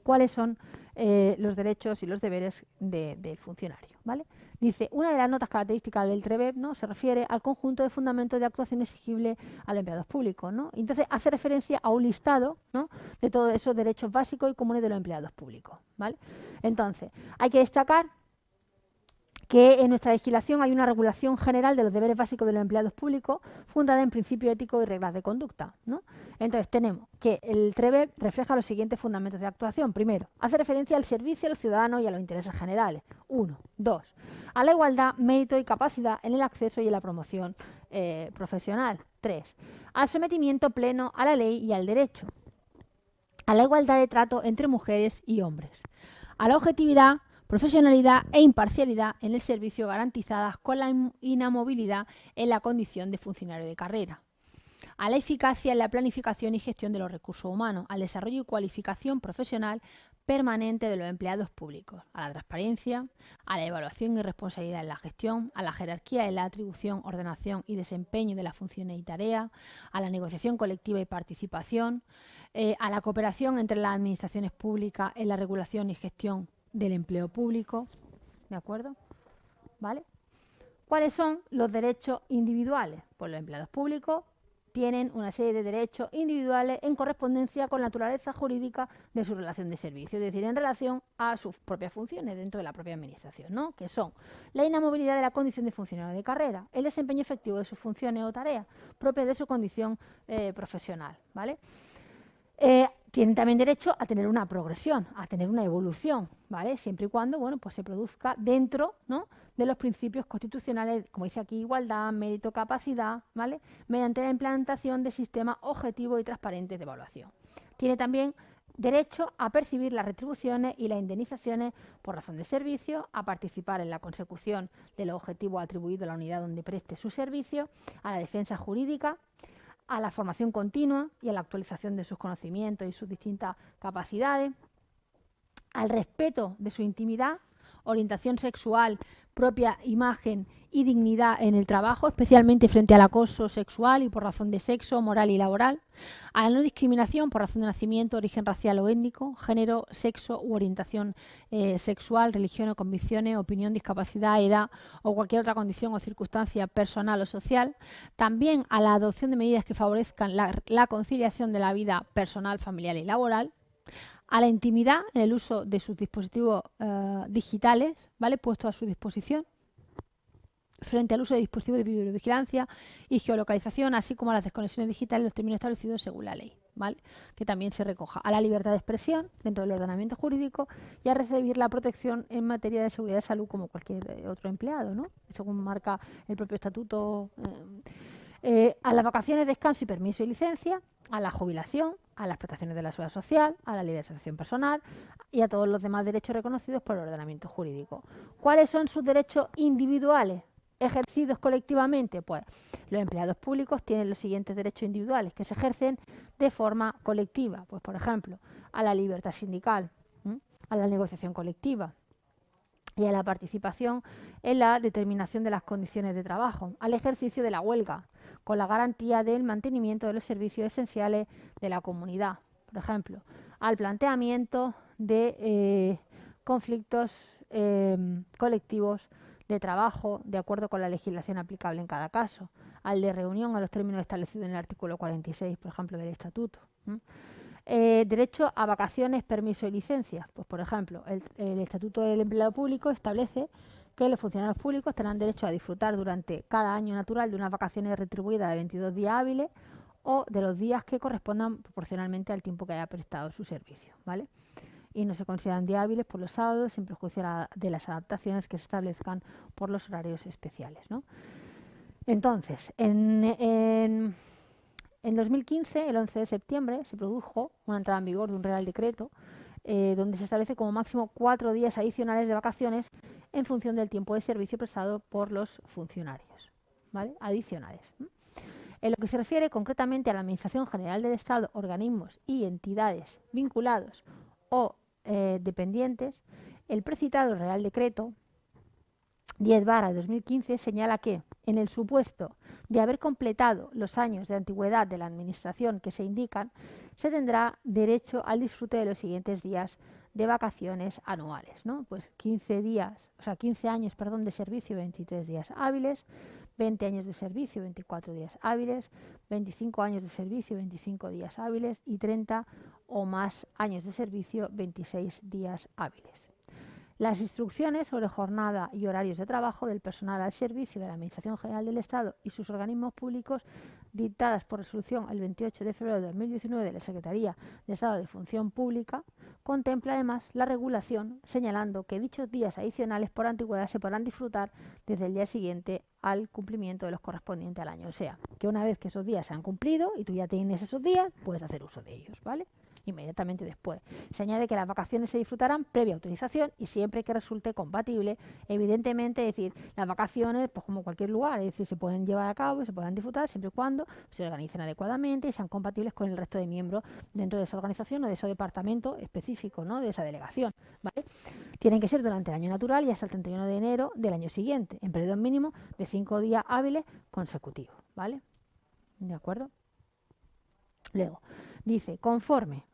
S1: cuáles son los derechos y los deberes del funcionario. ¿Vale? Dice, una de las notas características del TREBEP, ¿no?, se refiere al conjunto de fundamentos de actuación exigible a los empleados públicos, ¿no? Entonces hace referencia a un listado, ¿no?, de todos esos derechos básicos y comunes de los empleados públicos. ¿Vale? Entonces, hay que destacar que en nuestra legislación hay una regulación general de los deberes básicos de los empleados públicos fundada en principios éticos y reglas de conducta, ¿no? Entonces tenemos que el TREBEP refleja los siguientes fundamentos de actuación. Primero, hace referencia al servicio a los ciudadanos y a los intereses generales. 1. 2. A la igualdad, mérito y capacidad en el acceso y en la promoción profesional. 3. Al sometimiento pleno a la ley y al derecho. A la igualdad de trato entre mujeres y hombres. A la objetividad, profesionalidad e imparcialidad en el servicio garantizadas con la inamovilidad en la condición de funcionario de carrera. A la eficacia en la planificación y gestión de los recursos humanos, al desarrollo y cualificación profesional permanente de los empleados públicos, a la transparencia, a la evaluación y responsabilidad en la gestión, a la jerarquía en la atribución, ordenación y desempeño de las funciones y tareas, a la negociación colectiva y participación, a la cooperación entre las administraciones públicas en la regulación y gestión del empleo público. ¿De acuerdo? ¿Vale? ¿Cuáles son los derechos individuales? Pues los empleados públicos tienen una serie de derechos individuales en correspondencia con la naturaleza jurídica de su relación de servicio, es decir, en relación a sus propias funciones dentro de la propia administración, ¿no?, que son la inamovilidad de la condición de funcionario de carrera, el desempeño efectivo de sus funciones o tareas propias de su condición profesional, ¿vale? Tienen también derecho a tener una progresión, a tener una evolución, ¿vale? Siempre y cuando, bueno, pues se produzca dentro, ¿no?, de los principios constitucionales, como dice aquí, igualdad, mérito, capacidad, ¿vale?, mediante la implantación de sistemas objetivos y transparentes de evaluación. Tiene también derecho a percibir las retribuciones y las indemnizaciones por razón de servicio, a participar en la consecución de los objetivos atribuidos a la unidad donde preste su servicio, a la defensa jurídica, a la formación continua y a la actualización de sus conocimientos y sus distintas capacidades, al respeto de su intimidad orientación sexual, propia imagen y dignidad en el trabajo, especialmente frente al acoso sexual y por razón de sexo, moral y laboral, a la no discriminación por razón de nacimiento, origen racial o étnico, género, sexo u orientación sexual, religión o convicciones, opinión, discapacidad, edad o cualquier otra condición o circunstancia personal o social, también a la adopción de medidas que favorezcan la conciliación de la vida personal, familiar y laboral, a la intimidad en el uso de sus dispositivos digitales, ¿vale?, puestos a su disposición, frente al uso de dispositivos de videovigilancia y geolocalización, así como a las desconexiones digitales en los términos establecidos según la ley, ¿vale?, que también se recoja, a la libertad de expresión dentro del ordenamiento jurídico y a recibir la protección en materia de seguridad y salud como cualquier otro empleado, ¿no?, según marca el propio estatuto. A las vacaciones, descanso y permiso y licencia, a la jubilación, a las prestaciones de la seguridad social, a la libre asociación personal y a todos los demás derechos reconocidos por el ordenamiento jurídico. ¿Cuáles son sus derechos individuales ejercidos colectivamente? Pues los empleados públicos tienen los siguientes derechos individuales que se ejercen de forma colectiva, pues por ejemplo, a la libertad sindical, a la negociación colectiva y a la participación en la determinación de las condiciones de trabajo, al ejercicio de la huelga, con la garantía del mantenimiento de los servicios esenciales de la comunidad, por ejemplo, al planteamiento de conflictos colectivos de trabajo de acuerdo con la legislación aplicable en cada caso, al de reunión a los términos establecidos en el artículo 46, por ejemplo, del Estatuto. Derecho a vacaciones, permiso y licencia. Pues, por ejemplo, el Estatuto del Empleado Público establece que los funcionarios públicos tendrán derecho a disfrutar durante cada año natural de unas vacaciones retribuidas de 22 días hábiles o de los días que correspondan proporcionalmente al tiempo que haya prestado su servicio, ¿vale? Y no se consideran días hábiles por los sábados sin perjuicio de las adaptaciones que se establezcan por los horarios especiales, ¿no? Entonces, en 2015, el 11 de septiembre, se produjo una entrada en vigor de un Real Decreto donde se establece como máximo 4 días adicionales de vacaciones en función del tiempo de servicio prestado por los funcionarios, ¿vale?, adicionales. En lo que se refiere concretamente a la Administración General del Estado, organismos y entidades vinculados o dependientes, el precitado Real Decreto 10/2015 señala que, en el supuesto de haber completado los años de antigüedad de la Administración que se indican, se tendrá derecho al disfrute de los siguientes días de vacaciones anuales, ¿no? Pues 15 años, de servicio, 23 días hábiles, 20 años de servicio, 24 días hábiles, 25 años de servicio, 25 días hábiles y 30 o más años de servicio, 26 días hábiles. Las instrucciones sobre jornada y horarios de trabajo del personal al servicio de la Administración General del Estado y sus organismos públicos, dictadas por resolución el 28 de febrero de 2019 de la Secretaría de Estado de Función Pública, contempla además la regulación señalando que dichos días adicionales por antigüedad se podrán disfrutar desde el día siguiente al cumplimiento de los correspondientes al año. O sea, que una vez que esos días se han cumplido y tú ya tienes esos días, puedes hacer uso de ellos, ¿vale?, inmediatamente después. Se añade que las vacaciones se disfrutarán previa autorización y siempre que resulte compatible, evidentemente, es decir, las vacaciones, pues como cualquier lugar, es decir, se pueden llevar a cabo y se pueden disfrutar siempre y cuando se organicen adecuadamente y sean compatibles con el resto de miembros dentro de esa organización o de ese departamento específico, ¿no?, de esa delegación, ¿vale? Tienen que ser durante el año natural y hasta el 31 de enero del año siguiente, en periodo mínimo de 5 días hábiles consecutivos, ¿vale? ¿De acuerdo? Luego, dice, conforme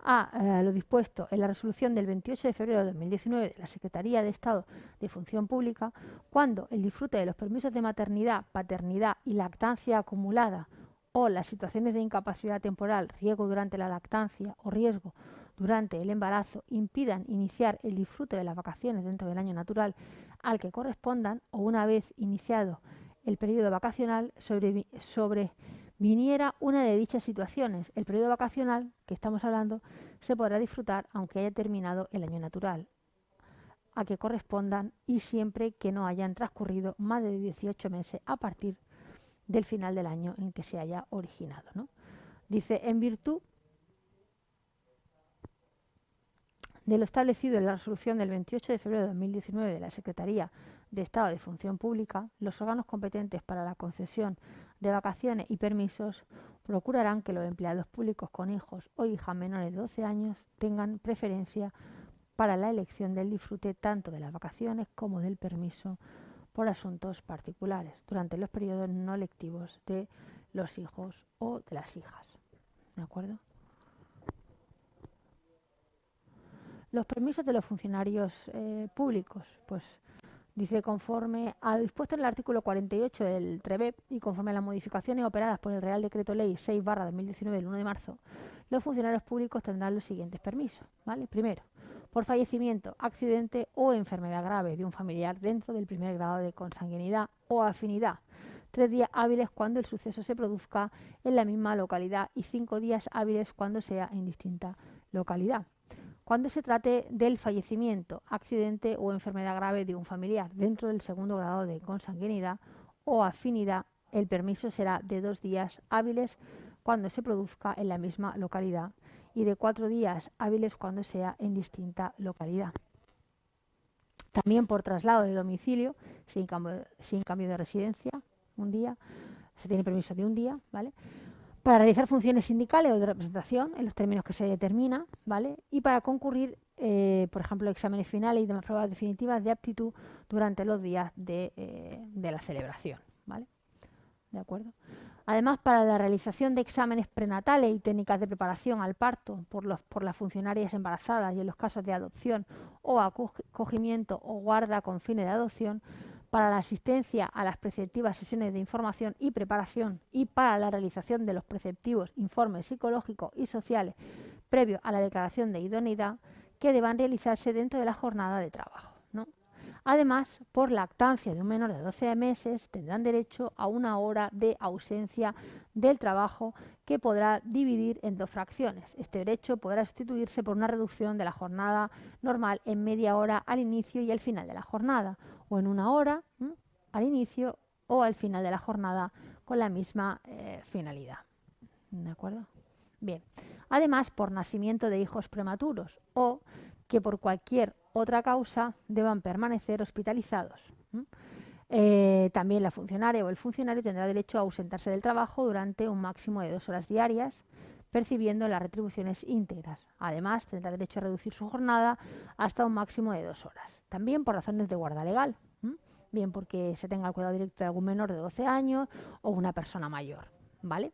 S1: a lo dispuesto en la resolución del 28 de febrero de 2019 de la Secretaría de Estado de Función Pública, cuando el disfrute de los permisos de maternidad, paternidad y lactancia acumulada o las situaciones de incapacidad temporal, riesgo durante la lactancia o riesgo durante el embarazo impidan iniciar el disfrute de las vacaciones dentro del año natural al que correspondan o una vez iniciado el periodo vacacional sobreviniera una de dichas situaciones, el periodo vacacional que estamos hablando se podrá disfrutar aunque haya terminado el año natural a que correspondan y siempre que no hayan transcurrido más de 18 meses a partir del final del año en que se haya originado, ¿no? Dice, en virtud de lo establecido en la resolución del 28 de febrero de 2019 de la Secretaría de Estado de Función Pública, los órganos competentes para la concesión de vacaciones y permisos procurarán que los empleados públicos con hijos o hijas menores de 12 años tengan preferencia para la elección del disfrute tanto de las vacaciones como del permiso por asuntos particulares durante los periodos no lectivos de los hijos o de las hijas. ¿De acuerdo? Los permisos de los funcionarios públicos, pues dice conforme a dispuesto en el artículo 48 del TREBEP y conforme a las modificaciones operadas por el Real Decreto Ley 6/2019 del 1 de marzo, los funcionarios públicos tendrán los siguientes permisos, ¿vale? Primero, por fallecimiento, accidente o enfermedad grave de un familiar dentro del primer grado de consanguinidad o afinidad. 3 días hábiles cuando el suceso se produzca en la misma localidad y 5 días hábiles cuando sea en distinta localidad. Cuando se trate del fallecimiento, accidente o enfermedad grave de un familiar dentro del segundo grado de consanguinidad o afinidad, el permiso será de 2 días hábiles cuando se produzca en la misma localidad y de 4 días hábiles cuando sea en distinta localidad. También por traslado de domicilio, sin cambio de residencia, un día, se tiene permiso de un día, ¿vale? Para realizar funciones sindicales o de representación en los términos que se determina, ¿vale? Y para concurrir, por ejemplo, exámenes finales y demás pruebas definitivas de aptitud durante los días de la celebración, ¿vale? ¿De acuerdo? Además, para la realización de exámenes prenatales y técnicas de preparación al parto por las funcionarias embarazadas y en los casos de adopción o acogimiento o guarda con fines de adopción, para la asistencia a las preceptivas sesiones de información y preparación y para la realización de los preceptivos informes psicológicos y sociales previos a la declaración de idoneidad que deban realizarse dentro de la jornada de trabajo, ¿no? Además, por lactancia de un menor de 12 meses, tendrán derecho a 1 hora de ausencia del trabajo que podrá dividir en 2 fracciones. Este derecho podrá sustituirse por una reducción de la jornada normal en media hora al inicio y al final de la jornada, o en 1 hora al inicio o al final de la jornada con la misma finalidad. ¿De acuerdo? Bien. Además, por nacimiento de hijos prematuros o que por cualquier otra causa deban permanecer hospitalizados. También la funcionaria o el funcionario tendrá derecho a ausentarse del trabajo durante un máximo de 2 horas diarias, percibiendo las retribuciones íntegras. Además, tendrá derecho a reducir su jornada hasta un máximo de 2 horas. También por razones de guarda legal, bien porque se tenga el cuidado directo de algún menor de 12 años o una persona mayor, ¿vale?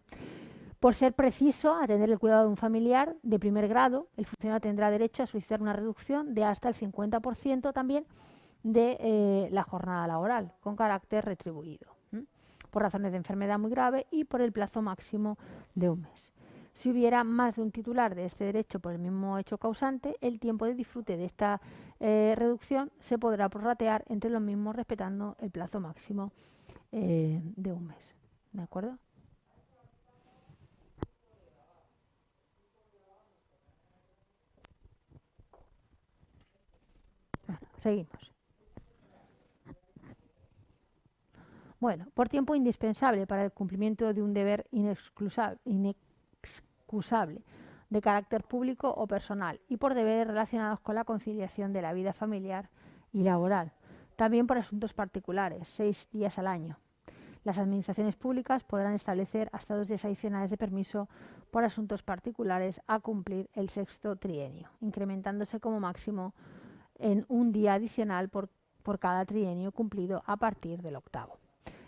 S1: Por ser preciso atender el cuidado de un familiar de primer grado, el funcionario tendrá derecho a solicitar una reducción de hasta el 50% también de la jornada laboral, con carácter retribuido, por razones de enfermedad muy grave y por el plazo máximo de un mes. Si hubiera más de un titular de este derecho por el mismo hecho causante, el tiempo de disfrute de esta reducción se podrá prorratear entre los mismos respetando el plazo máximo de un mes. ¿De acuerdo? Bueno, seguimos. Bueno, por tiempo indispensable para el cumplimiento de un deber inexcusable de carácter público o personal y por deberes relacionados con la conciliación de la vida familiar y laboral. También por asuntos particulares, 6 días al año. Las administraciones públicas podrán establecer hasta 2 días adicionales de permiso por asuntos particulares a cumplir el 6º trienio, incrementándose como máximo en un día adicional por cada trienio cumplido a partir del 8º.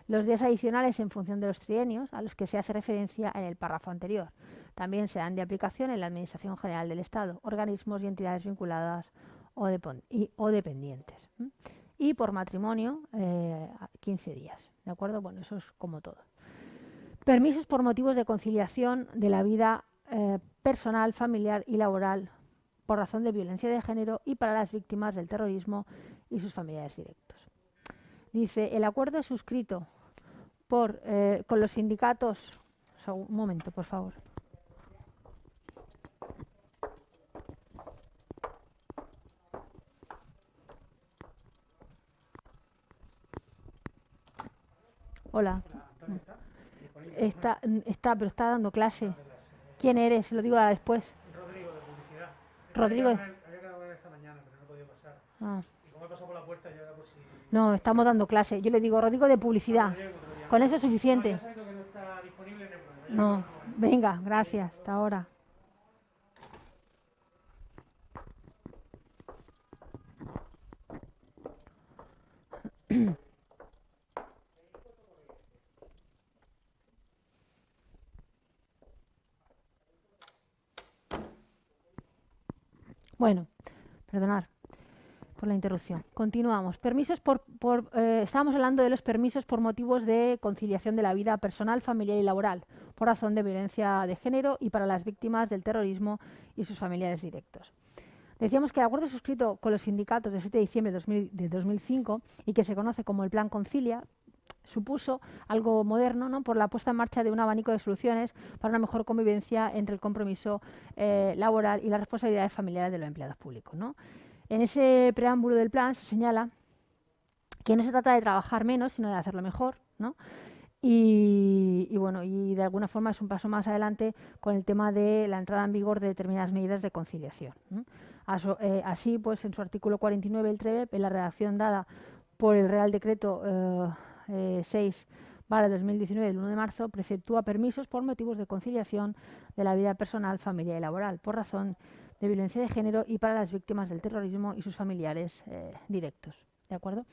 S1: Los días adicionales en función de los trienios a los que se hace referencia en el párrafo anterior también serán de aplicación en la Administración General del Estado, organismos y entidades vinculadas o dependientes. Y por matrimonio, 15 días. ¿De acuerdo? Bueno, eso es como todo. Permisos por motivos de conciliación de la vida personal, familiar y laboral por razón de violencia de género y para las víctimas del terrorismo y sus familiares directos. Dice, el acuerdo es suscrito con los sindicatos. Un momento, por favor. Hola. Está, pero está dando clase. ¿Quién eres? Se lo digo ahora después.
S2: Rodrigo, de publicidad.
S1: Rodrigo.
S2: Había quedado con él esta mañana, pero no he podido pasar.
S1: Ah.
S2: Y como he pasado por la puerta, ya era por si...
S1: No, estamos dando clase. Yo le digo Rodrigo de publicidad. Con eso es suficiente.
S2: No, ya sabiendo que no está disponible, no hay problema.
S1: No, venga, gracias. Hasta ahora. Bueno, perdonad por la interrupción. Continuamos. Estábamos hablando de los permisos por motivos de conciliación de la vida personal, familiar y laboral, por razón de violencia de género y para las víctimas del terrorismo y sus familiares directos. Decíamos que el acuerdo suscrito con los sindicatos del 7 de diciembre de 2005 y que se conoce como el Plan Concilia supuso algo moderno, ¿no?, por la puesta en marcha de un abanico de soluciones para una mejor convivencia entre el compromiso laboral y las responsabilidades familiares de los empleados públicos, ¿no? En ese preámbulo del plan se señala que no se trata de trabajar menos, sino de hacerlo mejor, ¿no? Y bueno, y de alguna forma es un paso más adelante con el tema de la entrada en vigor de determinadas medidas de conciliación, ¿no? Así, pues, en su artículo 49, el TREBEP, en la redacción dada por el Real Decreto 6/2019 del 1 de marzo, preceptúa permisos por motivos de conciliación de la vida personal, familiar y laboral, por razón de violencia de género y para las víctimas del terrorismo y sus familiares directos. ¿De acuerdo?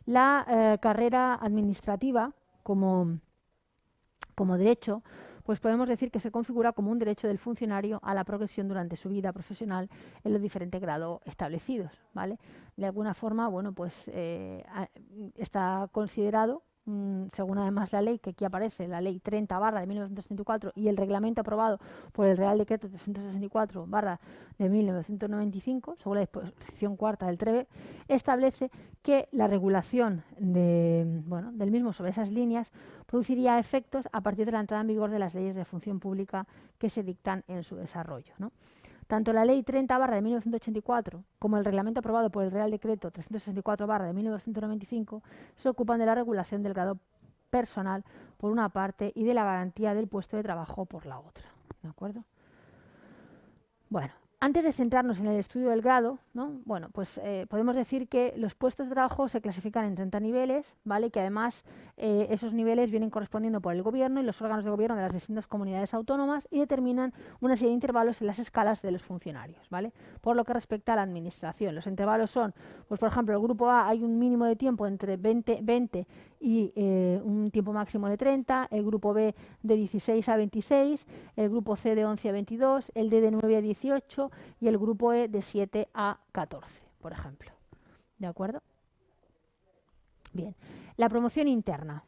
S1: La carrera administrativa como derecho, pues podemos decir que se configura como un derecho del funcionario a la progresión durante su vida profesional en los diferentes grados establecidos, ¿vale? De alguna forma, bueno, pues está considerado, según además la ley que aquí aparece, la ley 30/1964 y el reglamento aprobado por el Real Decreto 364/1995, según la disposición cuarta del TREBE, establece que la regulación del mismo sobre esas líneas produciría efectos a partir de la entrada en vigor de las leyes de función pública que se dictan en su desarrollo, ¿no? Tanto la Ley 30/1984 como el reglamento aprobado por el Real Decreto 364/1995 se ocupan de la regulación del grado personal por una parte y de la garantía del puesto de trabajo por la otra. ¿De acuerdo? Bueno, antes de centrarnos en el estudio del grado, ¿no?, bueno, pues podemos decir que los puestos de trabajo se clasifican en 30 niveles, ¿vale? Que además esos niveles vienen correspondiendo por el gobierno y los órganos de gobierno de las distintas comunidades autónomas y determinan una serie de intervalos en las escalas de los funcionarios, ¿vale? Por lo que respecta a la administración, los intervalos son, pues por ejemplo, el grupo A hay un mínimo de tiempo entre 20 y un tiempo máximo de 30, el grupo B de 16 a 26, el grupo C de 11 a 22, el D de 9 a 18 y el grupo E de 7 a 14, por ejemplo. ¿De acuerdo? Bien. La promoción interna.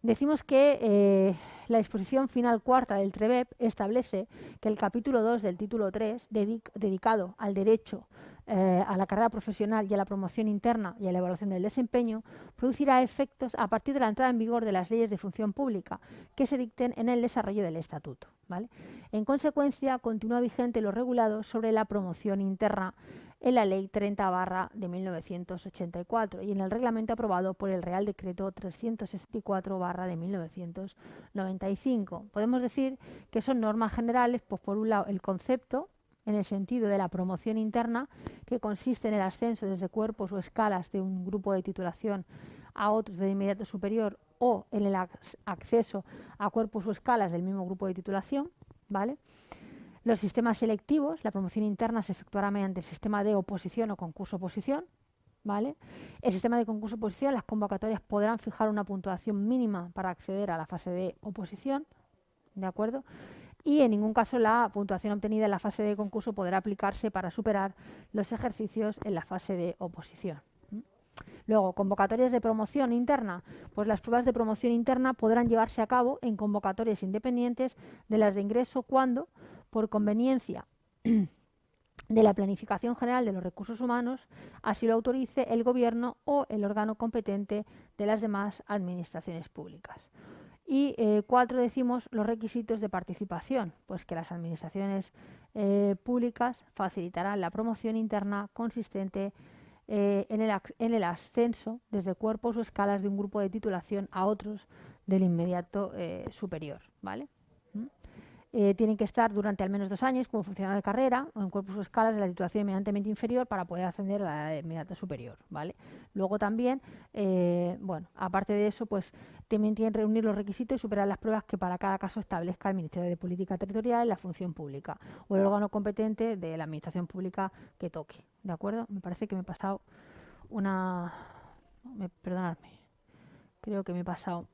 S1: Decimos que la disposición final cuarta del TREBEP establece que el capítulo 2 del título 3, dedicado al derecho a la carrera profesional y a la promoción interna y a la evaluación del desempeño, producirá efectos a partir de la entrada en vigor de las leyes de función pública que se dicten en el desarrollo del estatuto, ¿vale? En consecuencia, continúa vigente lo regulado sobre la promoción interna en la Ley 30/1984 y en el reglamento aprobado por el Real Decreto 364/1995. Podemos decir que son normas generales, pues por un lado el concepto, en el sentido de la promoción interna, que consiste en el ascenso desde cuerpos o escalas de un grupo de titulación a otros de inmediato superior o en el acceso a cuerpos o escalas del mismo grupo de titulación, ¿vale? Los sistemas selectivos, la promoción interna se efectuará mediante el sistema de oposición o concurso-oposición, ¿vale? El sistema de concurso-oposición, las convocatorias podrán fijar una puntuación mínima para acceder a la fase de oposición, ¿de acuerdo? Y en ningún caso la puntuación obtenida en la fase de concurso podrá aplicarse para superar los ejercicios en la fase de oposición. Luego, convocatorias de promoción interna. Pues las pruebas de promoción interna podrán llevarse a cabo en convocatorias independientes de las de ingreso cuando, por conveniencia de la planificación general de los recursos humanos, así lo autorice el Gobierno o el órgano competente de las demás administraciones públicas. Y 4, decimos los requisitos de participación, pues que las administraciones públicas facilitarán la promoción interna consistente en el ascenso desde cuerpos o escalas de un grupo de titulación a otros del inmediato superior, ¿vale? Tienen que estar durante al menos 2 años como funcionario de carrera o en cuerpos o escalas de la titulación inmediatamente inferior para poder ascender a la inmediata superior, ¿vale? Luego también, bueno, aparte de eso, pues también tienen que reunir los requisitos y superar las pruebas que para cada caso establezca el Ministerio de Política Territorial, la Función Pública o el órgano competente de la Administración Pública que toque, ¿de acuerdo? Me parece que me he pasado una Perdonadme. Creo que me he pasado.